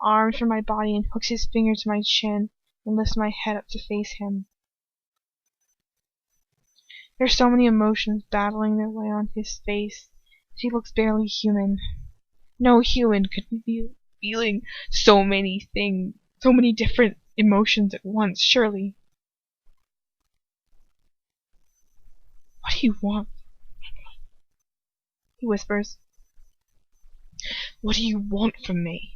arms from my body and hooks his finger to my chin and lifts my head up to face him. There's so many emotions battling their way on his face. He looks barely human. No human could be feeling so many things, so many different emotions at once, surely. What do you want? He whispers. What do you want from me?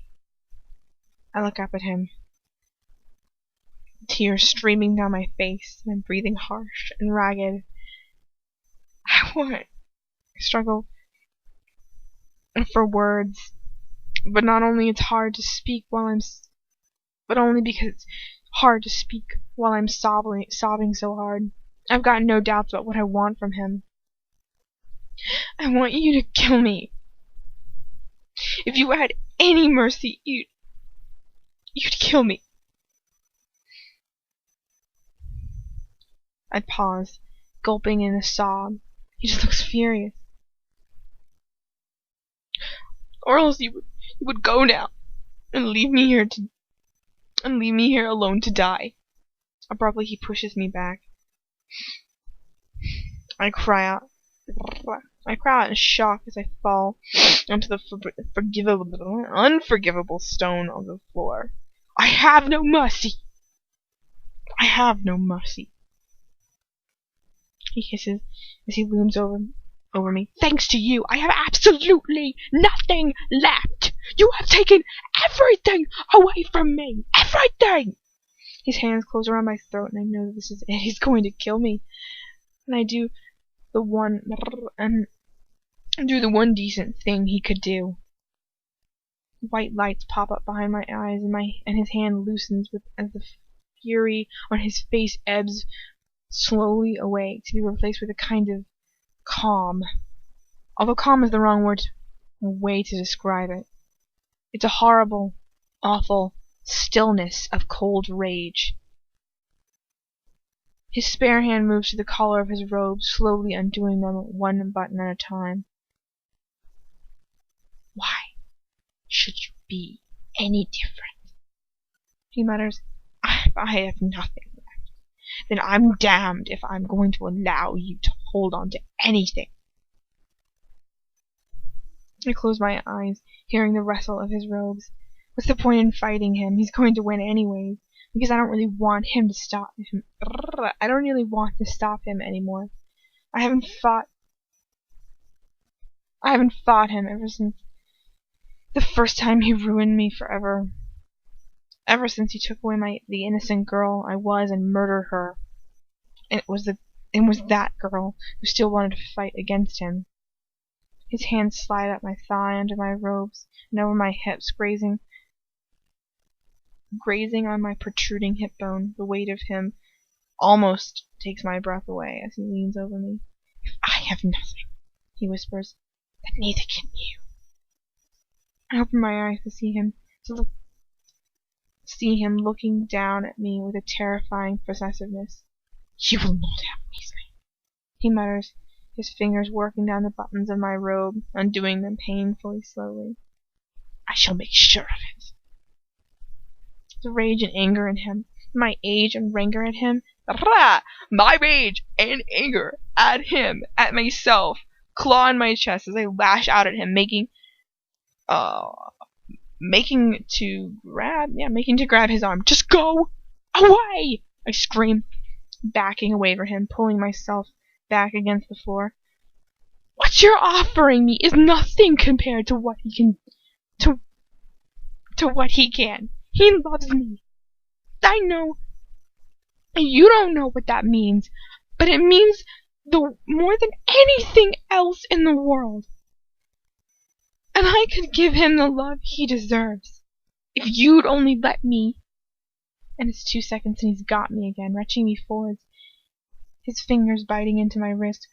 I look up at him. Tears streaming down my face, and I'm breathing harsh and ragged. I struggle for words, but not only it's hard to speak but only because it's hard to speak while I'm sobbing so hard. I've got no doubts about what I want from him. I want you to kill me. If you had any mercy, you'd kill me. I pause, gulping in a sob. He just looks furious. Or else you would go now and leave me here alone to die. Abruptly, he pushes me back. I cry out in shock as I fall onto the unforgivable stone on the floor. I have no mercy. I have no mercy. He hisses as he looms over me. Thanks to you, I have absolutely nothing left. You have taken everything away from me. Everything! His hands close around my throat, and I know that this is it. He's going to kill me. And I do the one decent thing he could do. White lights pop up behind my eyes, and his hand loosens as the fury on his face ebbs slowly away, to be replaced with a kind of calm. Although calm is the wrong way to describe it. It's a horrible, awful stillness of cold rage. His spare hand moves to the collar of his robe, slowly undoing them one button at a time. Why should you be any different? He mutters, I have nothing left. Then I'm damned if I'm going to allow you to hold on to anything. I close my eyes, hearing the rustle of his robes. What's the point in fighting him? He's going to win anyways, because I don't really want him to stop him. I don't really want to stop him anymore. I haven't fought him ever since the first time he ruined me forever. Ever since he took away the innocent girl I was and murdered her. And it was that girl who still wanted to fight against him. His hands slide up my thigh under my robes and over my hips, grazing on my protruding hip bone. The weight of him almost takes my breath away as he leans over me. If I have nothing, he whispers, then neither can you. I open my eyes to see him looking down at me with a terrifying possessiveness. You will not have me sleep, he mutters, his fingers working down the buttons of my robe, undoing them painfully slowly. I shall make sure of it. The rage and anger in him, my age and rancor at him, my rage and anger at him, at myself, claw in my chest as I lash out at him, making to grab his arm. Just go away! I scream, backing away from him, pulling myself back against the floor. What you're offering me is nothing compared to what he can. To what he can. He loves me. I know. You don't know what that means, but it means more than anything else in the world. And I could give him the love he deserves, if you'd only let me. And it's 2 seconds and he's got me again, retching me forwards, his fingers biting into my wrist.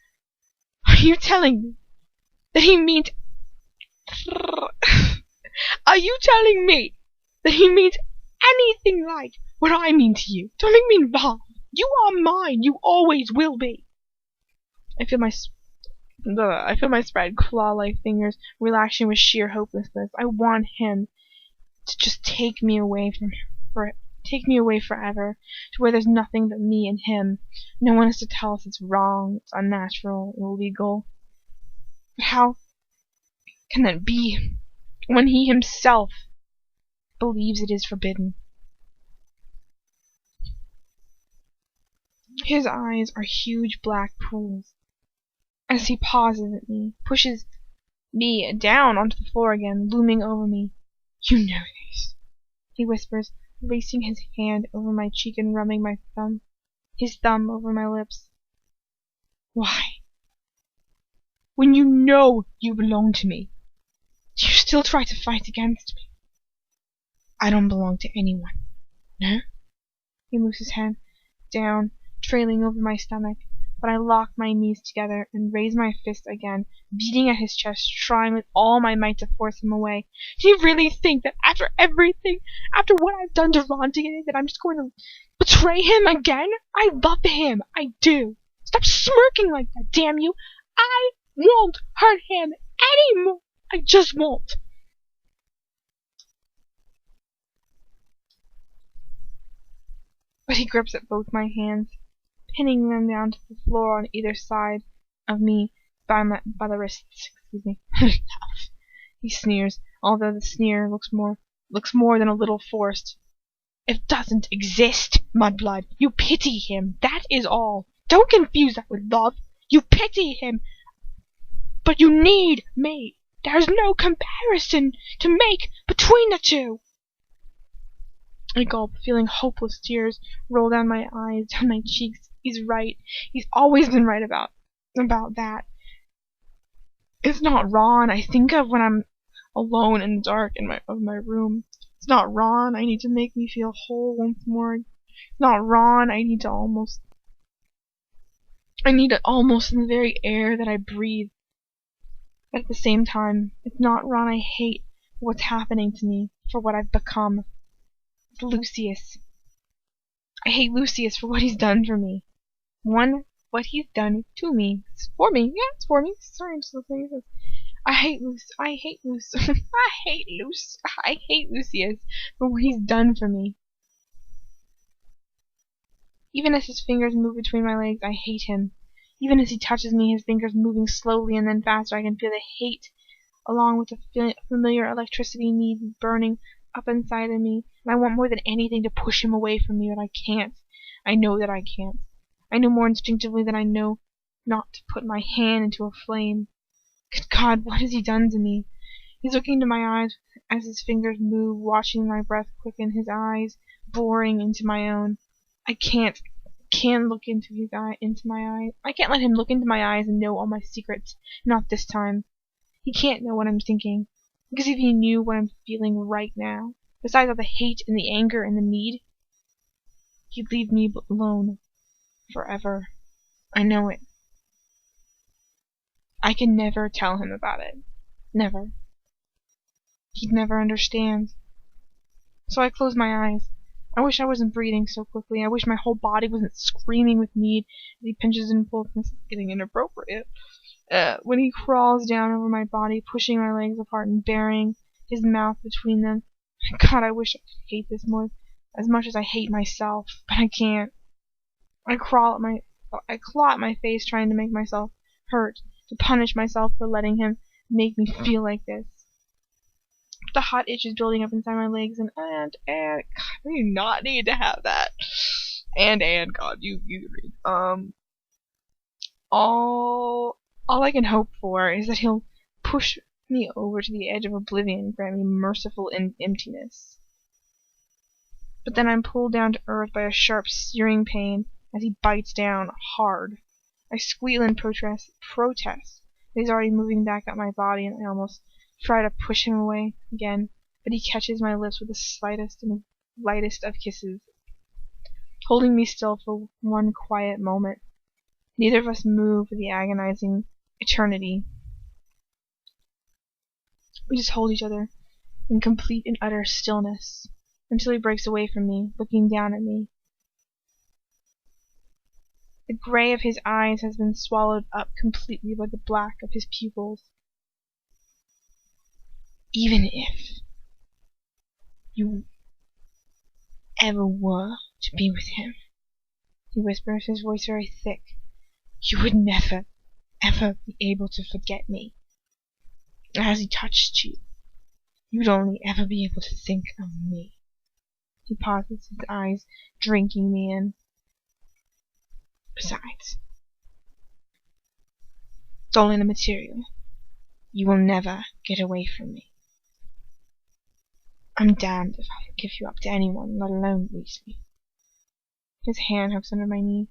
Are you telling me that he means... Are you telling me that he means anything like what I mean to you? Don't make me laugh. You are mine. You always will be. I feel my spread claw-like fingers relaxing with sheer hopelessness. I want him. to just take me away take me away forever, to where there's nothing but me and him. No one has to tell us it's wrong, it's unnatural, illegal. But how can that be when he himself believes it is forbidden? His eyes are huge black pools. As he pauses at me, pushes me down onto the floor again, looming over me. "You know this," he whispers, placing his hand over my cheek and rubbing his thumb over my lips. "Why? When you know you belong to me, do you still try to fight against me?" "I don't belong to anyone." "No?" He moves his hand down, trailing over my stomach, but I lock my knees together and raise my fist again, beating at his chest, trying with all my might to force him away. "Do you really think that after everything, after what I've done to Ron today, that I'm just going to betray him again? I love him, I do. Stop smirking like that, damn you. I won't hurt him anymore. I just won't." But he grips at both my hands, pinning them down to the floor on either side of me by the wrists. Excuse me. He sneers, although the sneer looks more than a little forced. "It doesn't exist, Mudblood. You pity him, that is all. Don't confuse that with love. You pity him, but you need me. There's no comparison to make between the two." I gulp, feeling hopeless tears roll down my eyes, down my cheeks. He's right. He's always been right about that. It's not Ron I think of when I'm alone in the dark in my room. It's not Ron I need to make me feel whole once more. It's not Ron I need it almost in the very air that I breathe. But at the same time, it's not Ron I hate for what's happening to me, for what I've become. It's Lucius. I hate Lucius for what he's done for me. What he's done to me. It's for me. Yeah, it's for me. Sorry, I'm still saying this. I hate Lucius. I hate Lucius for what he's done for me. Even as his fingers move between my legs, I hate him. Even as he touches me, his fingers moving slowly and then faster, I can feel the hate along with the familiar electricity need burning up inside of me. And I want more than anything to push him away from me, but I can't. I know that I can't. I know more instinctively than I know not to put my hand into a flame. Good God, what has he done to me? He's looking into my eyes as his fingers move, watching my breath quicken, his eyes boring into my own. I can't look into my eyes. I can't let him look into my eyes and know all my secrets. Not this time. He can't know what I'm thinking. Because if he knew what I'm feeling right now, besides all the hate and the anger and the need, he'd leave me alone. Forever. I know it. I can never tell him about it. Never. He'd never understand. So I close my eyes. I wish I wasn't breathing so quickly. I wish my whole body wasn't screaming with need as he pinches and pulls. This is getting inappropriate. When he crawls down over my body, pushing my legs apart and burying his mouth between them. God, I wish I could hate this more as much as I hate myself, but I can't. I claw at my face, trying to make myself hurt, to punish myself for letting him make me feel like this. The hot itch is building up inside my legs, and God, we do not need to have that. And God, you read. All I can hope for is that he'll push me over to the edge of oblivion and grant me merciful emptiness. But then I'm pulled down to earth by a sharp, searing pain as he bites down hard. I squeal in protest. He's already moving back up my body, and I almost try to push him away again, but he catches my lips with the slightest and lightest of kisses, holding me still for one quiet moment. Neither of us move for the agonizing eternity. We just hold each other in complete and utter stillness until he breaks away from me, looking down at me. The gray of his eyes has been swallowed up completely by the black of his pupils. Even if you ever were to be with him," he whispers, his voice very thick, "you would never, ever be able to forget me. As he touched you, you'd only ever be able to think of me." He pauses, his eyes drinking me in. "Besides, it's only the material. You will never get away from me. I'm damned if I'll give you up to anyone, let alone Weasley." His hand hooks under my knee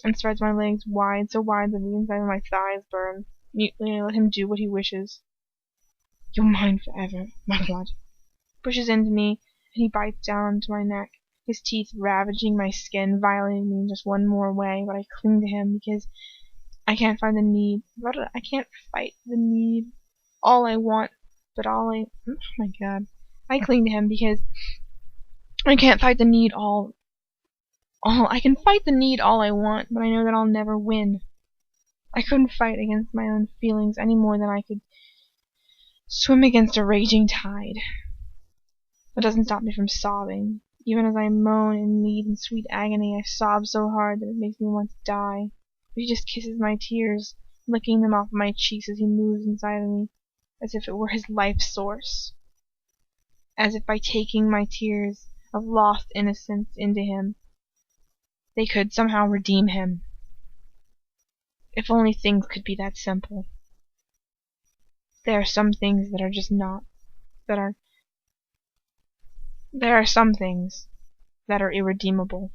and spreads my legs wide, so wide that the inside of my thighs burn. Mutely I let him do what he wishes. "You're mine forever, my blood." He pushes into me, and he bites down onto my neck, his teeth ravaging my skin, violating me in just one more way, but I cling to him because I can't fight the need. All I want, but all I... Oh my god. I cling to him because I can't fight the need I can fight the need all I want, but I know that I'll never win. I couldn't fight against my own feelings any more than I could swim against a raging tide. That doesn't stop me from sobbing. Even as I moan in need and sweet agony, I sob so hard that it makes me want to die. But he just kisses my tears, licking them off my cheeks as he moves inside of me, as if it were his life source. As if by taking my tears of lost innocence into him, they could somehow redeem him. If only things could be that simple. There are some things that are just not. There are some things that are irredeemable.